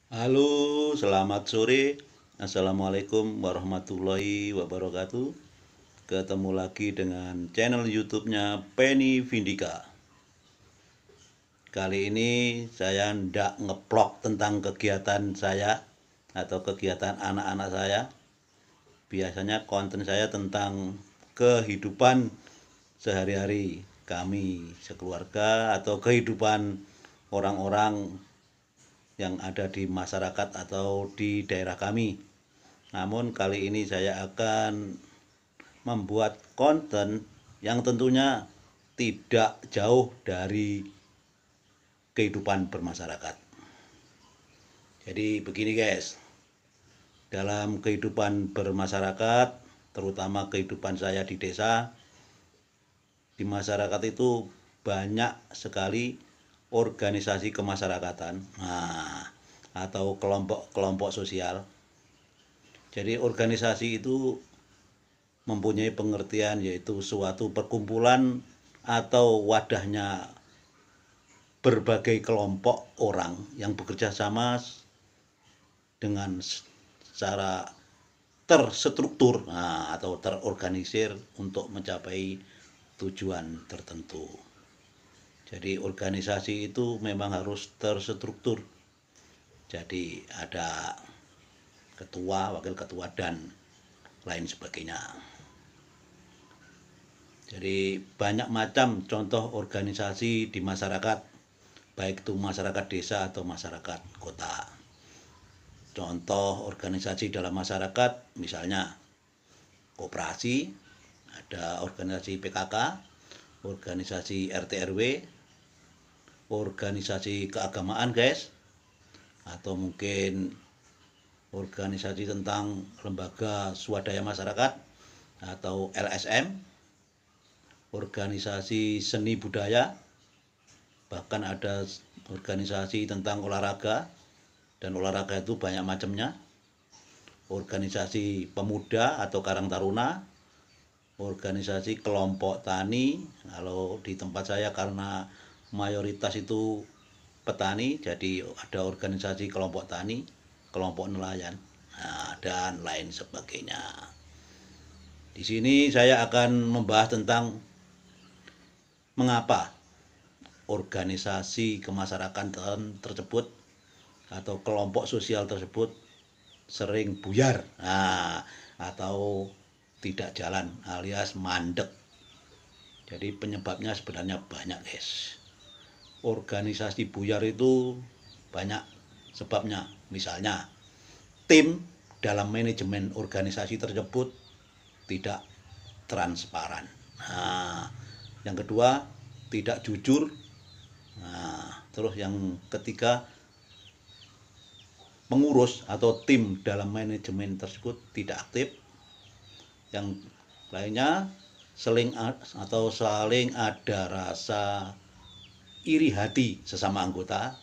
Halo, selamat sore. Assalamualaikum warahmatullahi wabarakatuh. Ketemu lagi dengan channel YouTube-nya Penny Vindika. Kali ini saya ndak ngeplok tentang kegiatan saya atau kegiatan anak-anak saya. Biasanya konten saya tentang kehidupan sehari-hari kami sekeluarga atau kehidupan orang-orang yang ada di masyarakat atau di daerah kami. Namun kali ini saya akan membuat konten yang tentunya tidak jauh dari kehidupan bermasyarakat. Jadi begini guys, dalam kehidupan bermasyarakat, terutama kehidupan saya di desa, di masyarakat itu banyak sekali organisasi kemasyarakatan, atau kelompok-kelompok sosial. Jadi organisasi itu mempunyai pengertian yaitu suatu perkumpulan atau wadahnya berbagai kelompok orang yang bekerja sama dengan secara terstruktur atau terorganisir untuk mencapai tujuan tertentu. Jadi organisasi itu memang harus terstruktur. Jadi ada ketua, wakil ketua, dan lain sebagainya. Jadi banyak macam contoh organisasi di masyarakat, baik itu masyarakat desa atau masyarakat kota. Contoh organisasi dalam masyarakat misalnya koperasi, ada organisasi PKK, organisasi RT RW, organisasi keagamaan guys, atau mungkin organisasi tentang lembaga swadaya masyarakat atau LSM, organisasi seni budaya, bahkan ada organisasi tentang olahraga, dan olahraga itu banyak macamnya, organisasi pemuda atau karang taruna, organisasi kelompok tani. Kalau di tempat saya karena mayoritas itu petani, jadi ada organisasi kelompok tani, kelompok nelayan, dan lain sebagainya. Di sini saya akan membahas tentang mengapa organisasi kemasyarakatan tersebut atau kelompok sosial tersebut sering buyar, atau tidak jalan alias mandek. Jadi penyebabnya sebenarnya banyak guys. Organisasi buyar itu banyak sebabnya. Misalnya tim dalam manajemen organisasi tersebut tidak transparan. Yang kedua tidak jujur. Terus yang ketiga, pengurus atau tim dalam manajemen tersebut tidak aktif. Yang lainnya saling ada rasa iri hati sesama anggota.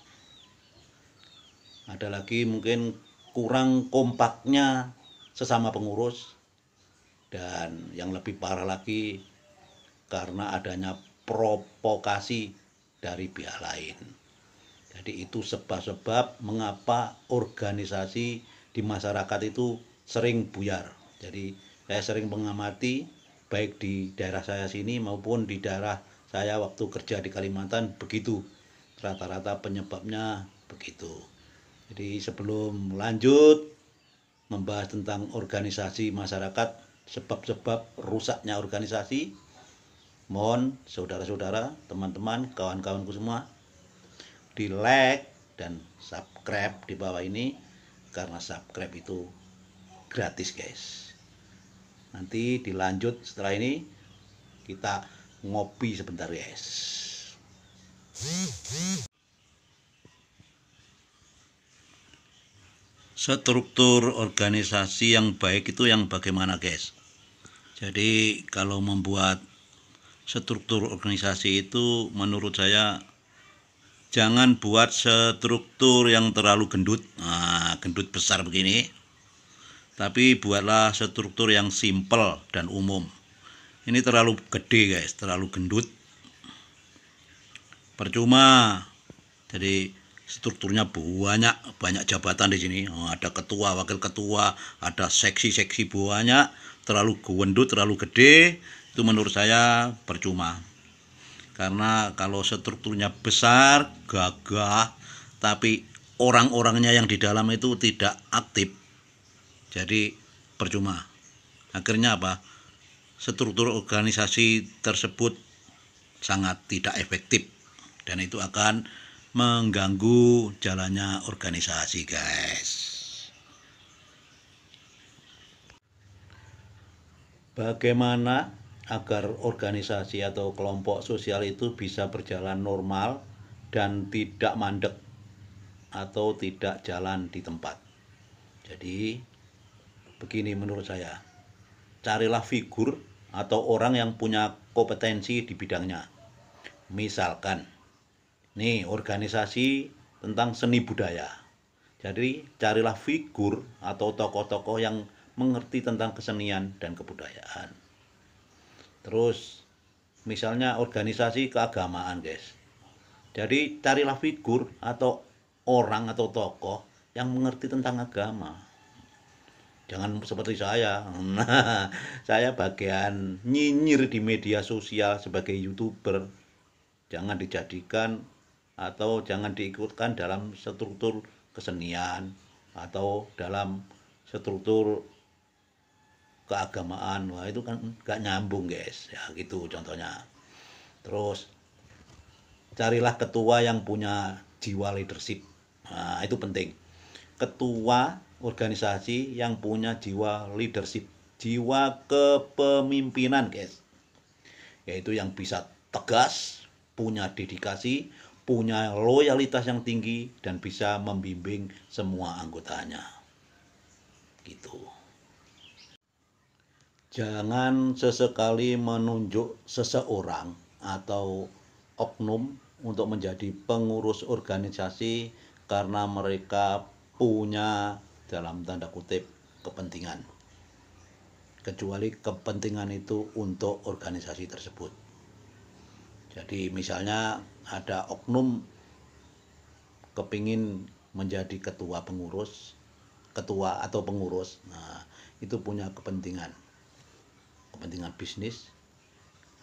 Ada lagi mungkin kurang kompaknya sesama pengurus, dan yang lebih parah lagi karena adanya provokasi dari pihak lain. Jadi itu sebab-sebab mengapa organisasi di masyarakat itu sering buyar. Jadi saya sering mengamati baik di daerah saya sini maupun di daerah saya waktu kerja di Kalimantan begitu. Rata-rata penyebabnya begitu. Jadi sebelum lanjut membahas tentang organisasi masyarakat, sebab-sebab rusaknya organisasi, mohon saudara-saudara, teman-teman, kawan-kawanku semua di like dan subscribe di bawah ini, karena subscribe itu gratis guys. Nanti dilanjut setelah ini kita ngopi sebentar guys. Struktur organisasi yang baik itu yang bagaimana guys? Jadi kalau membuat struktur organisasi itu menurut saya jangan buat struktur yang terlalu gendut, gendut besar begini, tapi buatlah struktur yang simple dan umum. Ini terlalu gede guys, terlalu gendut, percuma. Jadi strukturnya banyak jabatan di sini. Ada ketua, wakil ketua, ada seksi-seksi banyak, terlalu gendut, terlalu gede, itu menurut saya percuma. Karena kalau strukturnya besar, gagah, tapi orang-orangnya yang di dalam itu tidak aktif, jadi percuma. Akhirnya apa? Struktur organisasi tersebut sangat tidak efektif dan itu akan mengganggu jalannya organisasi, guys. Bagaimana agar organisasi atau kelompok sosial itu bisa berjalan normal dan tidak mandek atau tidak jalan di tempat? Jadi begini menurut saya, carilah figur atau orang yang punya kompetensi di bidangnya. Misalkan nih organisasi tentang seni budaya, jadi carilah figur atau tokoh-tokoh yang mengerti tentang kesenian dan kebudayaan. Terus misalnya organisasi keagamaan, guys, jadi carilah figur atau orang atau tokoh yang mengerti tentang agama. Jangan seperti saya. Nah, saya bagian nyinyir di media sosial sebagai YouTuber. Jangan dijadikan atau jangan diikutkan dalam struktur kesenian atau dalam struktur keagamaan. Wah, itu kan gak nyambung, guys. Ya gitu contohnya. Terus carilah ketua yang punya jiwa leadership. Nah, itu penting. Ketua organisasi yang punya jiwa leadership, jiwa kepemimpinan, guys. Yaitu yang bisa tegas, punya dedikasi, punya loyalitas yang tinggi dan bisa membimbing semua anggotanya. Gitu. Jangan sesekali menunjuk seseorang atau oknum untuk menjadi pengurus organisasi karena mereka punya dalam tanda kutip kepentingan, kecuali kepentingan itu untuk organisasi tersebut. Jadi misalnya ada oknum kepingin menjadi ketua atau pengurus, nah itu punya kepentingan bisnis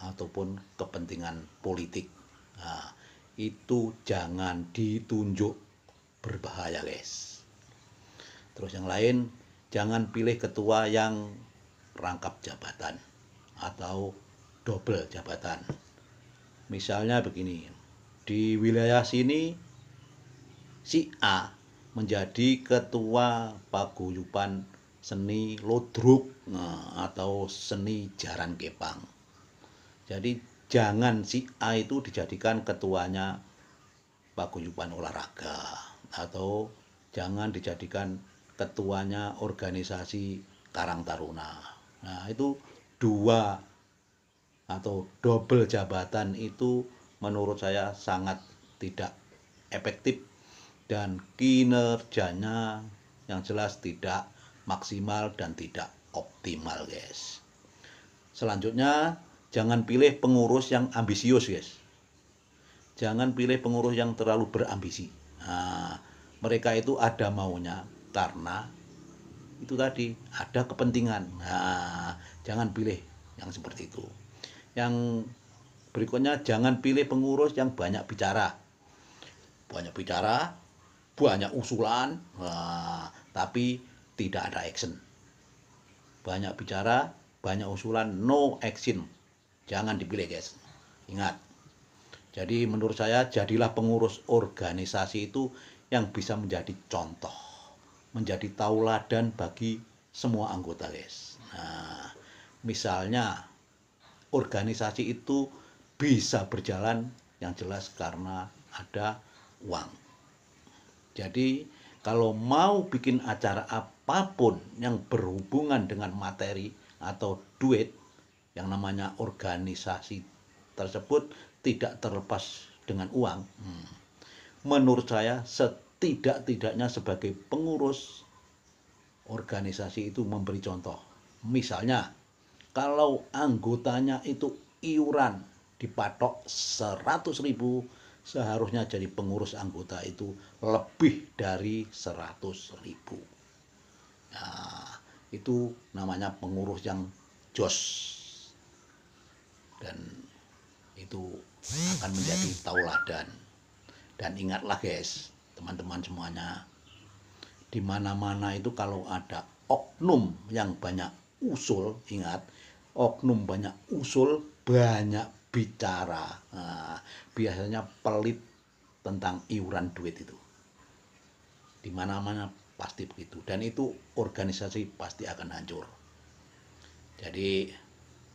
ataupun kepentingan politik. Nah, itu jangan ditunjuk, berbahaya, guys. Terus yang lain, jangan pilih ketua yang rangkap jabatan atau double jabatan. Misalnya begini, di wilayah sini si A menjadi ketua paguyuban seni Lodruk, atau seni Jaran Kepang. Jadi jangan si A itu dijadikan ketuanya paguyuban olahraga atau jangan dijadikan ketuanya organisasi Karang Taruna. Nah, itu dua atau double jabatan itu menurut saya sangat tidak efektif dan kinerjanya yang jelas tidak maksimal dan tidak optimal, guys. Selanjutnya, jangan pilih pengurus yang ambisius, guys. Jangan pilih pengurus yang terlalu berambisi. Nah, mereka itu ada maunya karena itu tadi ada kepentingan. Nah, jangan pilih yang seperti itu. Yang berikutnya, jangan pilih pengurus yang banyak bicara. Banyak bicara, banyak usulan, tapi tidak ada action. Banyak bicara, banyak usulan, no action. Jangan dipilih, guys. Ingat. Jadi menurut saya jadilah pengurus organisasi itu yang bisa menjadi contoh, menjadi tauladan bagi semua anggota, guys. Nah, misalnya organisasi itu bisa berjalan yang jelas karena ada uang. Jadi kalau mau bikin acara apapun yang berhubungan dengan materi atau duit, yang namanya organisasi tersebut tidak terlepas dengan uang. Menurut saya setidak-tidaknya sebagai pengurus organisasi itu memberi contoh. Misalnya kalau anggotanya itu iuran dipatok 100.000, seharusnya jadi pengurus anggota itu lebih dari 100.000. Nah, itu namanya pengurus yang jos, dan itu akan menjadi tauladan. Dan ingatlah guys, teman-teman semuanya, di mana-mana itu kalau ada oknum yang banyak usul, ingat, oknum banyak usul, banyak bicara. Nah, biasanya pelit tentang iuran duit itu. Di mana-mana pasti begitu, dan itu organisasi pasti akan hancur. Jadi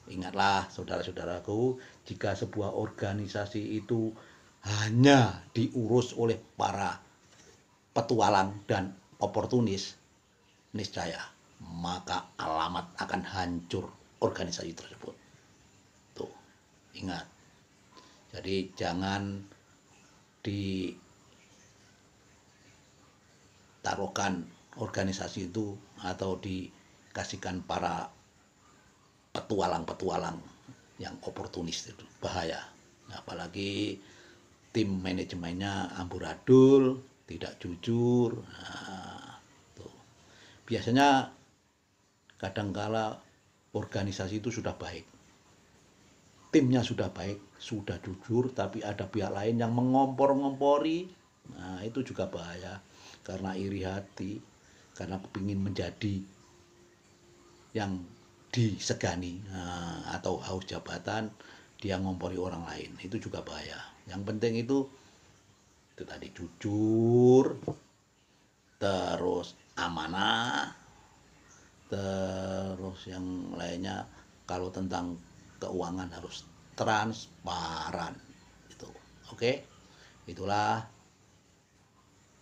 ingatlah saudara-saudaraku, jika sebuah organisasi itu hanya diurus oleh para petualang dan oportunis, niscaya maka alamat akan hancur organisasi tersebut. Tuh, ingat. Jadi jangan ditaruhkan organisasi itu atau dikasihkan para petualang-petualang yang oportunis, itu bahaya. Apalagi tim manajemennya amburadul, tidak jujur. Nah, tuh. Biasanya kadangkala organisasi itu sudah baik, timnya sudah baik, sudah jujur, tapi ada pihak lain yang mengompor-ngompori. Nah, itu juga bahaya, karena iri hati, karena kepingin menjadi yang disegani, atau haus jabatan, dia ngompori orang lain. Itu juga bahaya. Yang penting itu tadi jujur, terus amanah, terus yang lainnya kalau tentang keuangan harus transparan. Itu oke. Itulah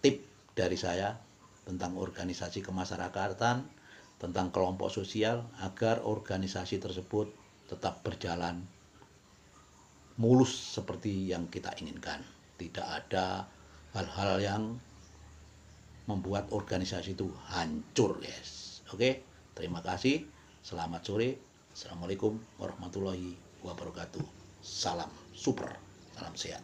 tip dari saya tentang organisasi kemasyarakatan, tentang kelompok sosial, agar organisasi tersebut tetap berjalan mulus seperti yang kita inginkan. Tidak ada hal-hal yang membuat organisasi itu hancur, guys. Oke, terima kasih. Selamat sore. Assalamualaikum warahmatullahi wabarakatuh. Salam super, salam sehat.